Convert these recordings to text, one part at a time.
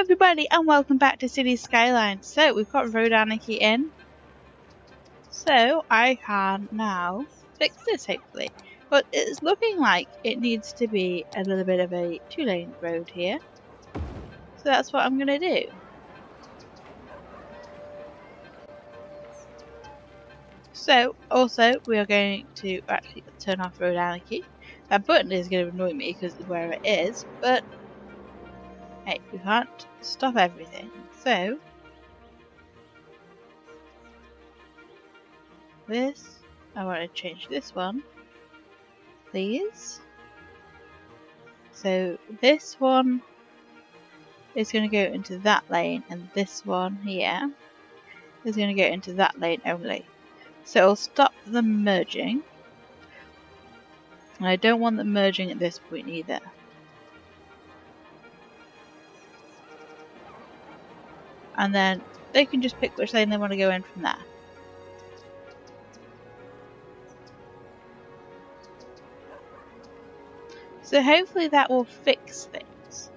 everybody and welcome back to City Skylines. So we've got road anarchy in. So I can now fix this hopefully. But it's looking like it needs to be a little bit of a two-lane road here. So that's what I'm going to do. So also we are going to actually turn off road anarchy. That button is going to annoy me because of where it is. But hey, we can't stop everything. So this, I want to change this one, please. So this one is going to go into that lane, and this one here is going to go into that lane only. So it'll stop them merging. And I don't want them merging at this point either. And then they can just pick which lane they want to go in from there. So hopefully that will fix things.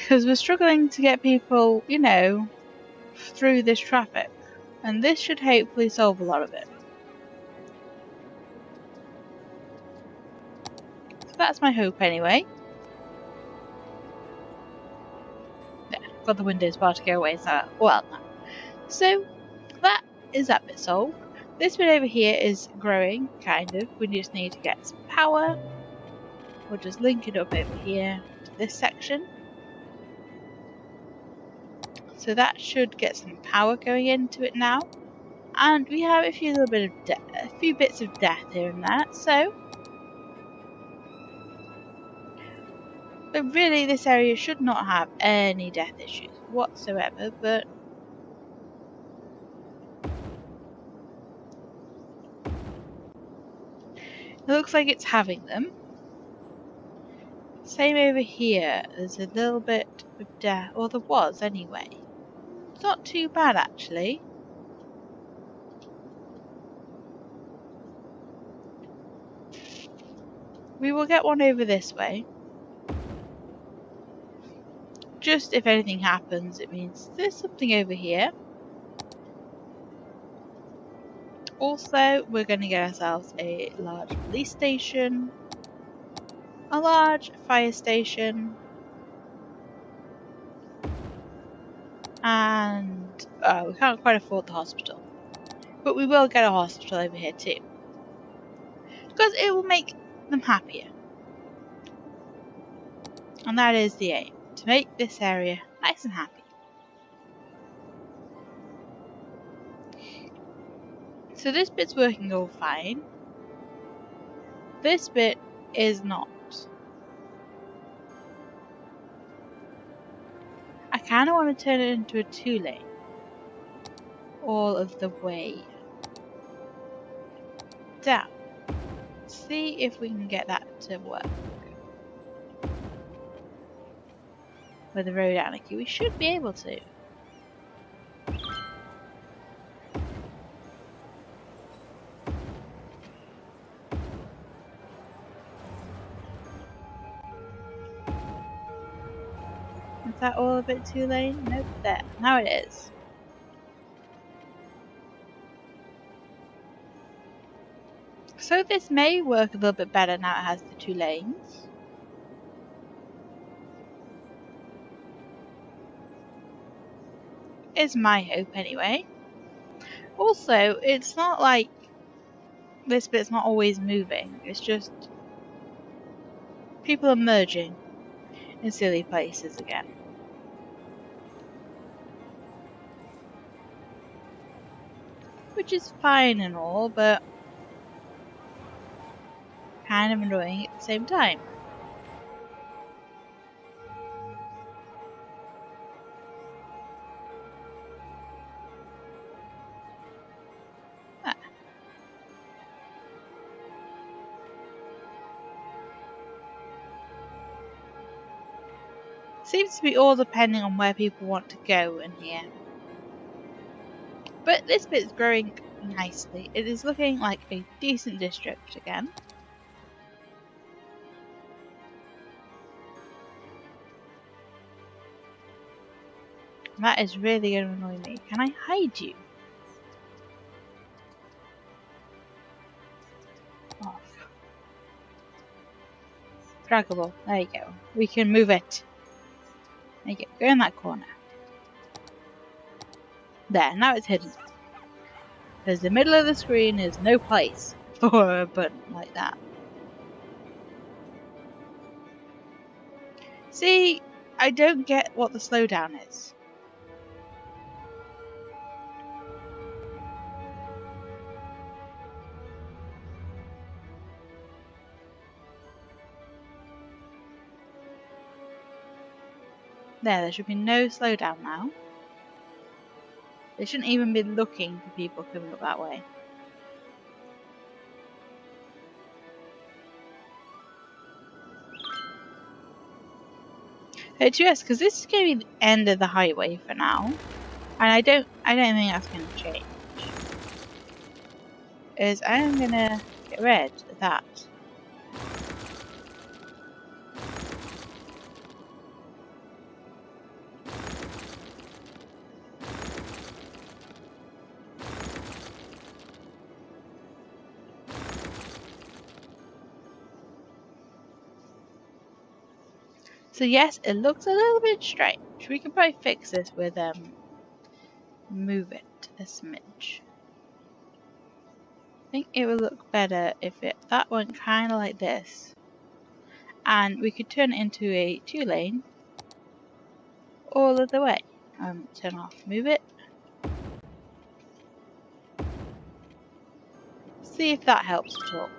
Because we're struggling to get people, you know, through this traffic. And this should hopefully solve a lot of it. So that's my hope anyway. Yeah, got the Windows bar to go away, so well no. So that is that bit solved. This bit over here is growing, kind of. We just need to get some power. We'll just link it up over here to this section. So that should get some power going into it now. And we have a few bits of death here and there. So, but really, this area should not have any death issues whatsoever. But it looks like it's having them. Same over here. There's a little bit of death, or there was anyway. It's not too bad actually. We will get one over this way. Just if anything happens, it means there's something over here. Also, we're going to get ourselves a large police station, a large fire station, and we can't quite afford the hospital. But we will get a hospital over here too. Because it will make them happier. And that is the aim, to make this area nice and happy. So this bit's working all fine. This bit is not. I kind of want to turn it into a two-lane. All of the way down. See if we can get that to work. With the road anarchy, we should be able to. Is that all a bit too lane? Nope, there. Now it is. So this may work a little bit better now it has the two lanes. Is my hope anyway. Also, it's not like this bit's not always moving. It's just people are merging in silly places again. Which is fine and all, but kind of annoying at the same time. Seems to be all depending on where people want to go in here. But this bit is growing nicely. It is looking like a decent district again. That is really going to annoy me. Can I hide you? Off. Draggable. There you go. We can move it. There you go. Go in that corner. There, now it's hidden. Because the middle of the screen is no place for a button like that. See, I don't get what the slowdown is. There should be no slowdown now. They shouldn't even be looking for people coming up that way. Yes, because this is going to be the end of the highway for now, and I don't think that's going to change. I'm going to get rid of that. So yes, it looks a little bit strange. We can probably fix this with move it a smidge. I think it would look better if that went kind of like this, and we could turn it into a 2-lane all of the way. Turn off, move it. See if that helps at all.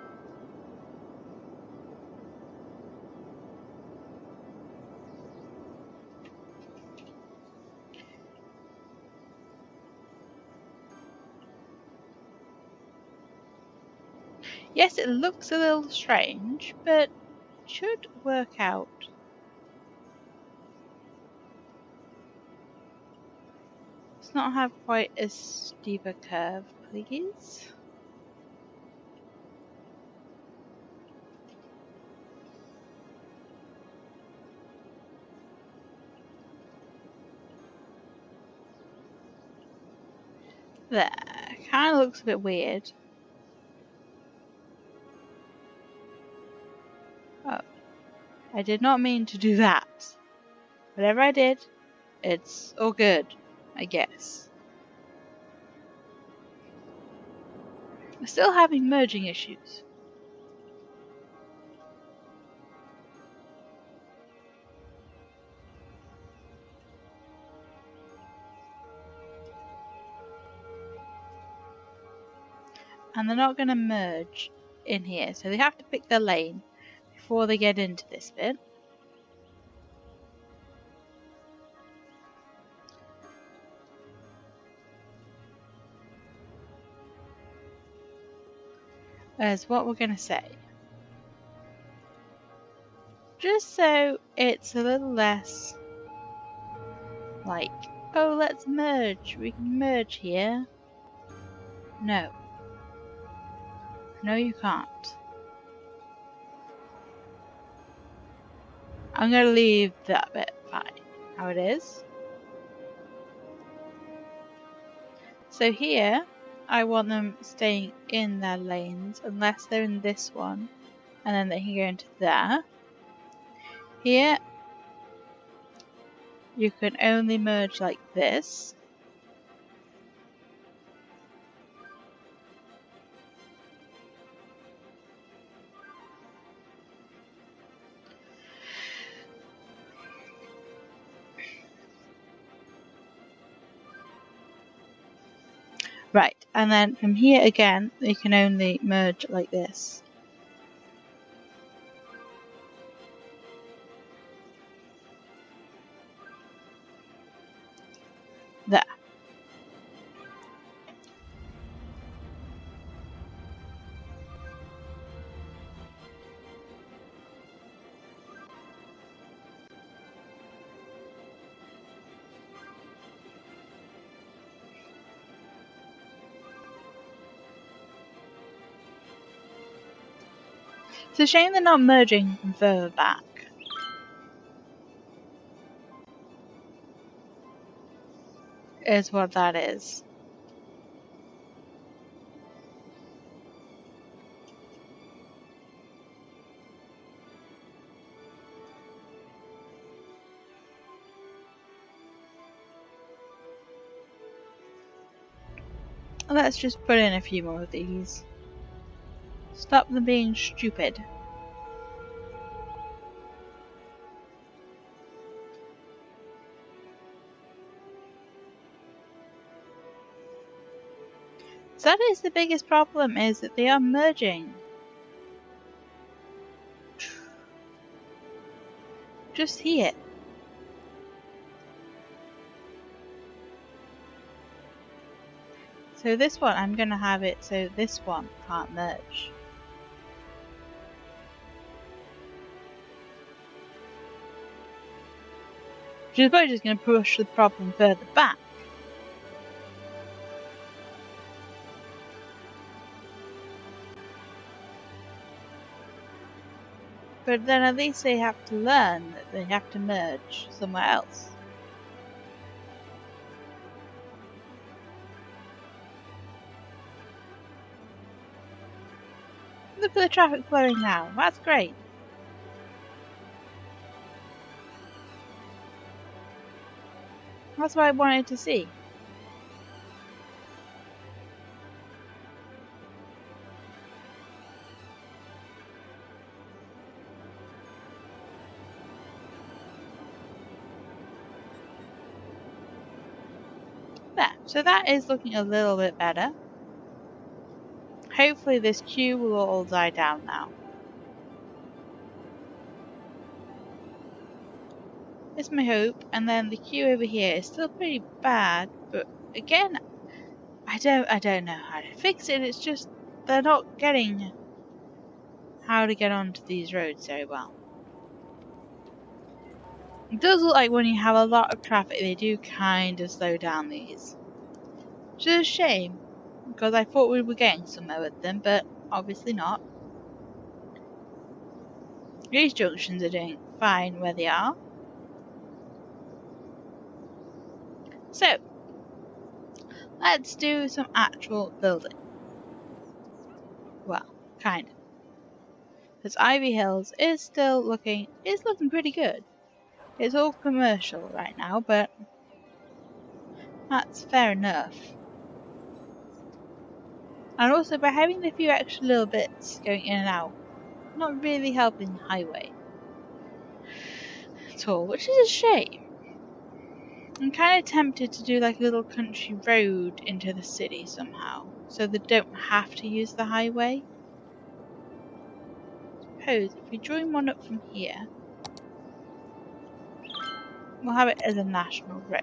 Yes, it looks a little strange, but should work out. Let's not have quite as steep a curve, please. There, kind of looks a bit weird. Oh, I did not mean to do that. Whatever I did, it's all good, I guess. We're still having merging issues. And they're not going to merge in here, so they have to pick their lane before they get into this bit. As what we're going to say. Just so it's a little less like, oh, let's merge. We can merge here. No. No, you can't. I'm going to leave that bit fine, how it is. So here, I want them staying in their lanes unless they're in this one, and then they can go into there. Here, you can only merge like this. Right, and then from here again, you can only merge like this. There. It's a shame they're not merging from further back. is what that is. Let's just put in a few more of these. Stop them being stupid. So that is the biggest problem, is that they are merging. Just here. So this one, I'm going to have it so this one can't merge. Which is probably just going to push the problem further back. But then at least they have to learn that they have to merge somewhere else. Look at the traffic flowing now. That's great. That's what I wanted to see. There. So that is looking a little bit better. Hopefully this queue will all die down now. It's my hope. And then the queue over here is still pretty bad, but again, I don't know how to fix it. It's just they're not getting how to get onto these roads very well. It does look like when you have a lot of traffic, they do kind of slow down these. Which is a shame, because I thought we were getting somewhere with them, but obviously not. These junctions are doing fine where they are. So, let's do some actual building. Well, kind of. Because Ivy Hills is looking pretty good. It's all commercial right now, but that's fair enough. And also by having a few extra little bits going in and out, not really helping the highway at all, which is a shame. I'm kind of tempted to do like a little country road into the city somehow, so they don't have to use the highway. Suppose if we join one up from here, we'll have it as a national road.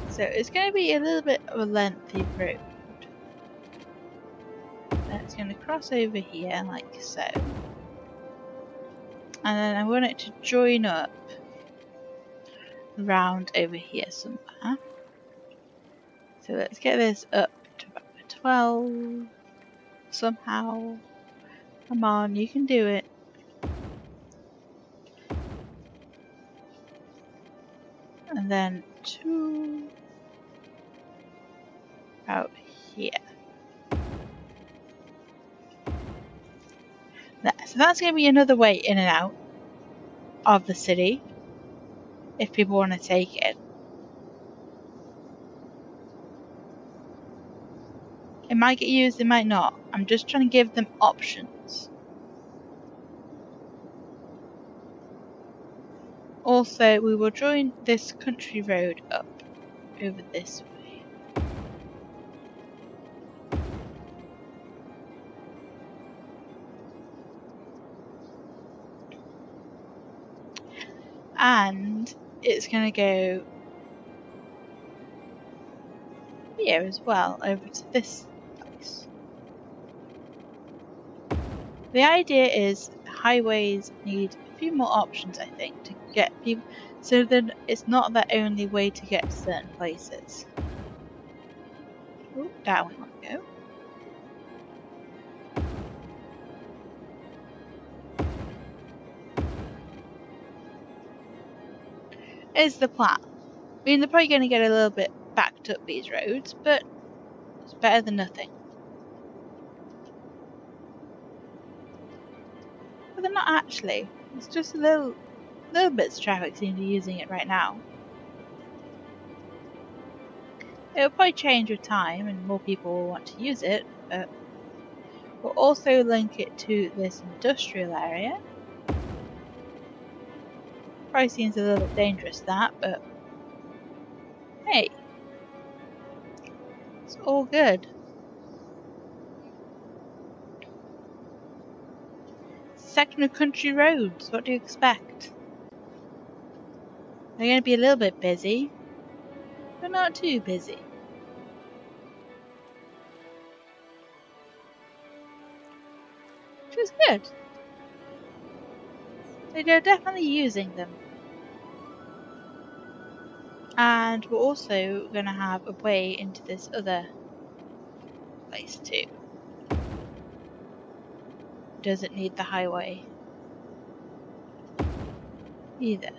So it's going to be a little bit of a lengthy road. And it's going to cross over here like so. And then I want it to join up around over here somewhere. So let's get this up to about 12 somehow. Come on, you can do it. And then 2 out here. There. So that's going to be another way in and out of the city if people want to take it. It might get used, it might not. I'm just trying to give them options. Also, we will join this country road up over this way. And it's going to go here as well, over to this place. The idea is highways need a few more options, I think, to get people, so that it's not the only way to get to certain places. Oh, down we want to go. is the plan. I mean, they're probably going to get a little bit backed up, these roads, but it's better than nothing. But they're not actually. It's just a little bits of traffic seem to be using it right now. It'll probably change with time and more people will want to use it, but we'll also link it to this industrial area. Probably seems a little bit dangerous that, but hey, it's all good. Section of country roads, what do you expect? They're going to be a little bit busy, but not too busy. Which is good. They're definitely using them. And we're also going to have a way into this other place too. Doesn't need the highway either.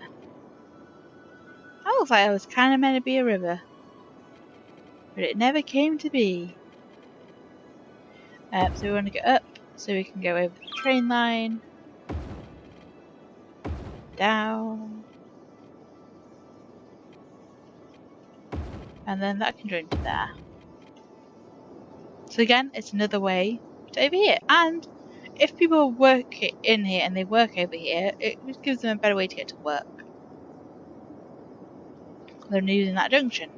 I looks like it was kind of meant to be a river, but it never came to be. So we want to get up so we can go over the train line, down, and then that can join to there. So again, it's another way to over here. And if people work in here and they work over here, it just gives them a better way to get to work than using that junction.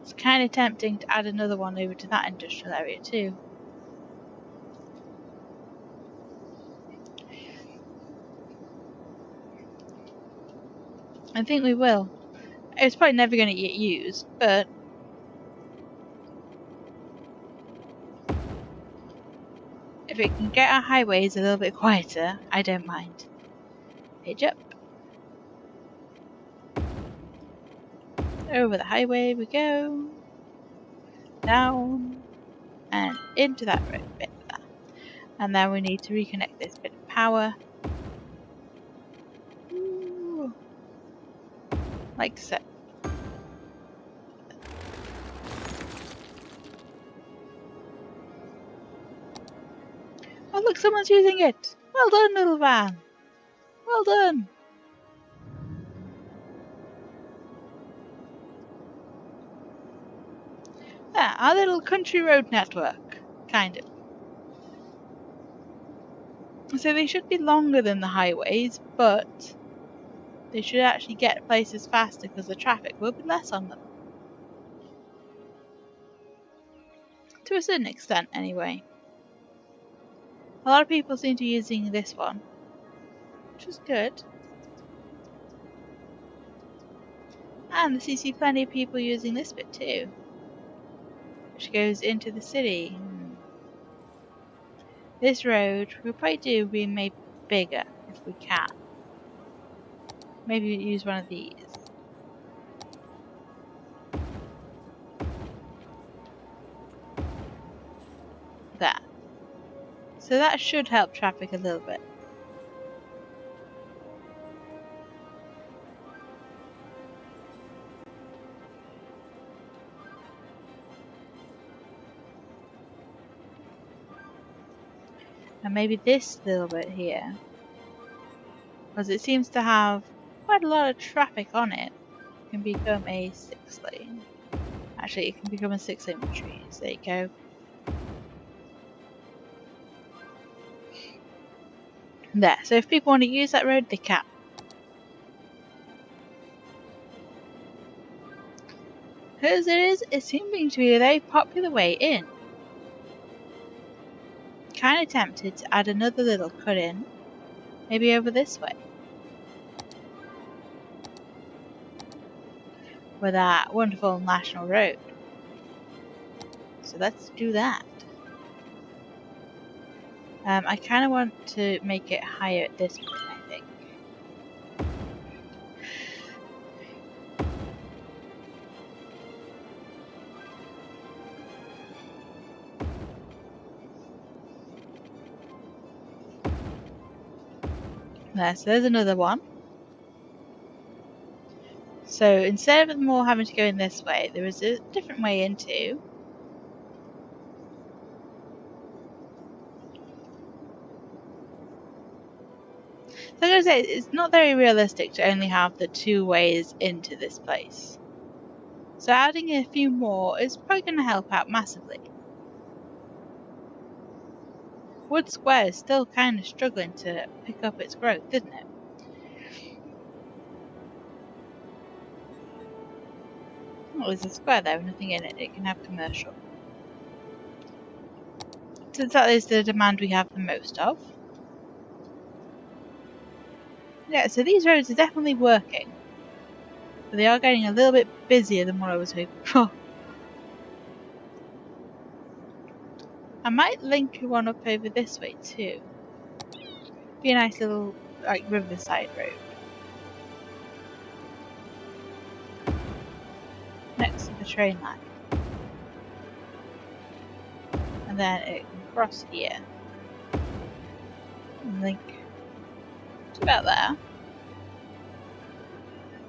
It's kind of tempting to add another one over to that industrial area too. I think we will. It's probably never going to get used, but if it can get our highways a little bit quieter, I don't mind. Page up. Over the highway we go. Down. And into that road bit there. And then we need to reconnect this bit of power. Ooh. Like so. Oh look, someone's using it! Well done, little van! Well done! Yeah, our little country road network. Kind of. So they should be longer than the highways, but they should actually get places faster because the traffic will be less on them. To a certain extent, anyway. A lot of people seem to be using this one, which is good. And I see plenty of people using this bit too, which goes into the city. This road, we'll probably do be made bigger if we can. Maybe use one of these. There. So that should help traffic a little bit. And maybe this little bit here, because it seems to have quite a lot of traffic on it, can become a 6 lane. Actually, it can become a 6 lane with trees. There you go. There. So if people want to use that road, they can. Because it's seeming to be a very popular way in. Kind of tempted to add another little cut in, maybe over this way, with that wonderful national road. So let's do that. I kind of want to make it higher at this point, I think. There, so there's another one. So instead of them all having to go in this way, there is a different way in too. So I'm going to say, it's not very realistic to only have the 2 ways into this place. So adding a few more is probably going to help out massively. Wood Square is still kind of struggling to pick up its growth, isn't it? Well, there's a square there with nothing in it. It can have commercial. Since that is the demand we have the most of. Yeah, so these roads are definitely working. But they are getting a little bit busier than what I was hoping for. I might link one up over this way too. Be a nice little, like, riverside road. Next to the train line. And then it can cross here. And link to about there.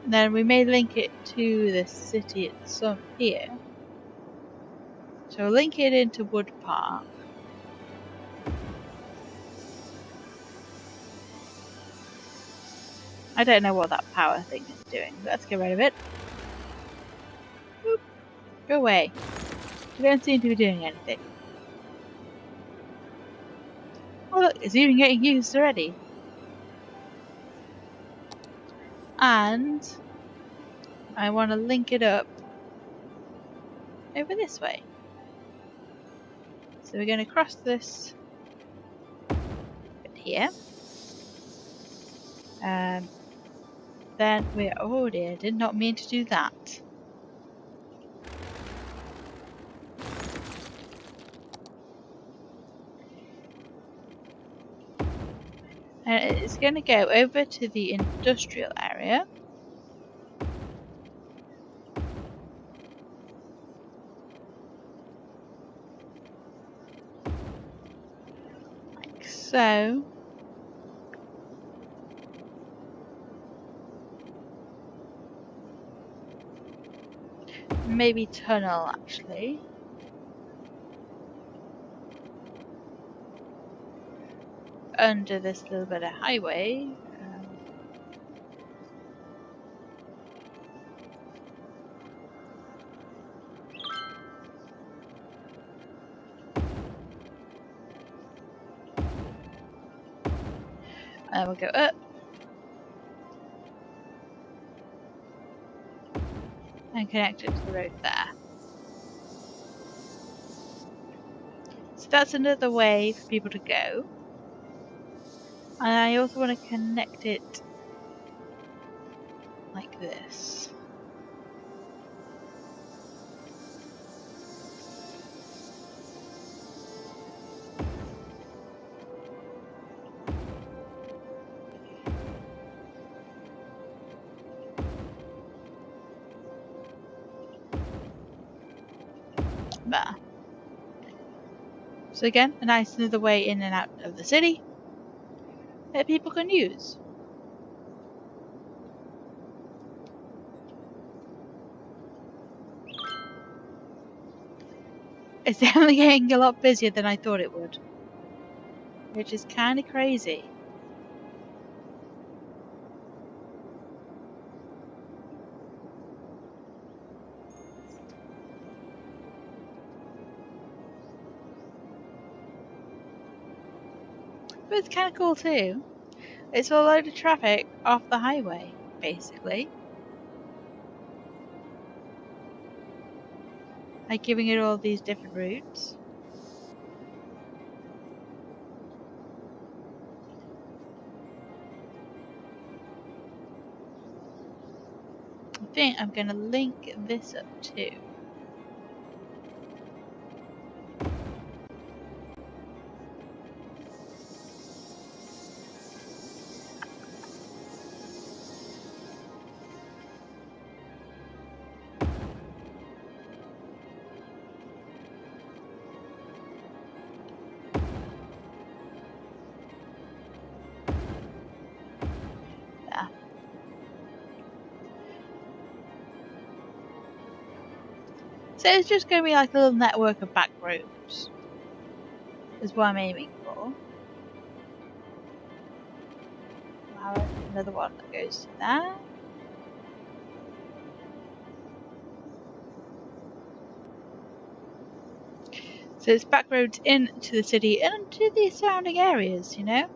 And then we may link it to the city itself here. So we'll link it into Wood Park. I don't know what that power thing is doing. Let's get rid of it. Boop. Go away. You don't seem to be doing anything. Oh look, it's even getting used already. And I want to link it up over this way. So we're going to cross this bit here. Then we're, oh dear, did not mean to do that. And it's going to go over to the industrial area. Like so. Maybe tunnel actually. Under this little bit of highway. And we'll go up. And connect it to the road there. So that's another way for people to go. And I also want to connect it like this. There. So again, a nice another way in and out of the city that people can use. It's definitely getting a lot busier than I thought it would. Which is kind of crazy. But it's kind of cool too. It's a load of traffic off the highway, basically. Like giving it all these different routes. I think I'm going to link this up too. So it's just going to be like a little network of back roads. Is what I'm aiming for. We'll have another one that goes to there. So it's back roads into the city and into the surrounding areas, you know?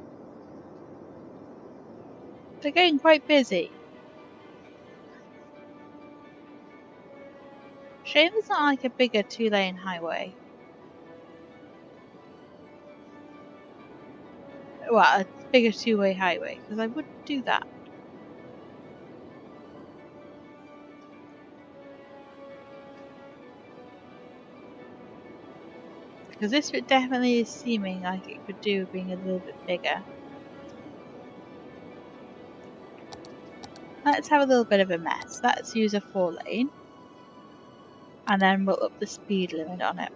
They're getting quite busy. Shame there's not like a bigger 2-lane highway. Well, a bigger 2-way highway, because I would do that. Because this bit definitely is seeming like it could do being a little bit bigger. Let's have a little bit of a mess. Let's use a 4-lane. And then we'll up the speed limit on it.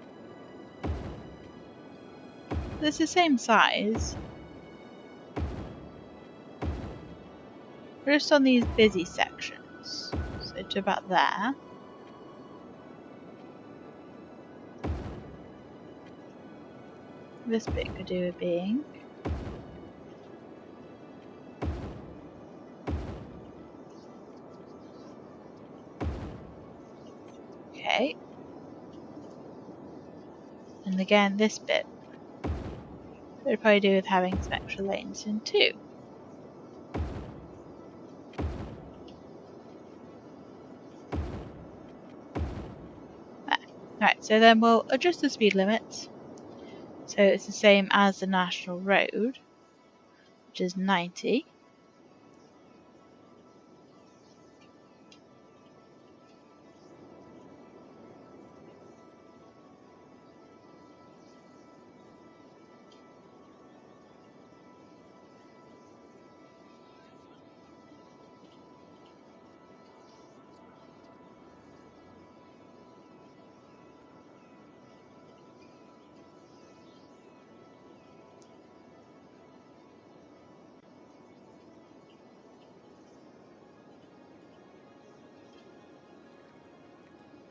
It's the same size. We're just on these busy sections. So to about there. This bit could do with being. Okay. And again, this bit would probably do with having some extra lanes in too. There. Right, so then we'll adjust the speed limits. So it's the same as the national road, which is 90.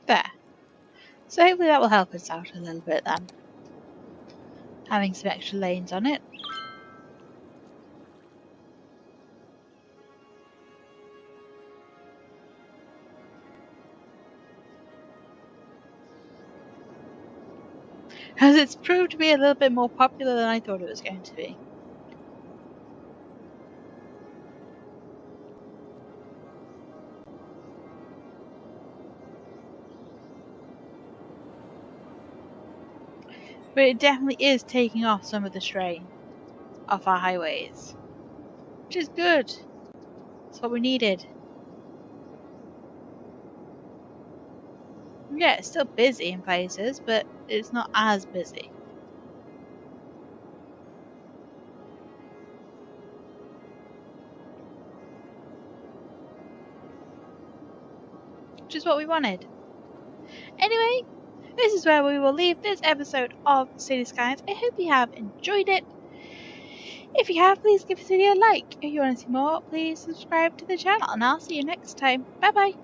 There. So hopefully that will help us out a little bit then. Having some extra lanes on it. As it's proved to be a little bit more popular than I thought it was going to be. But it definitely is taking off some of the strain off our highways. Which is good. That's what we needed. Yeah, it's still busy in places, but it's not as busy. Which is what we wanted. Anyway, this is where we will leave this episode of City Skylines. I hope you have enjoyed it. If you have, please give this video a like. If you want to see more, please subscribe to the channel, and I'll see you next time. Bye bye.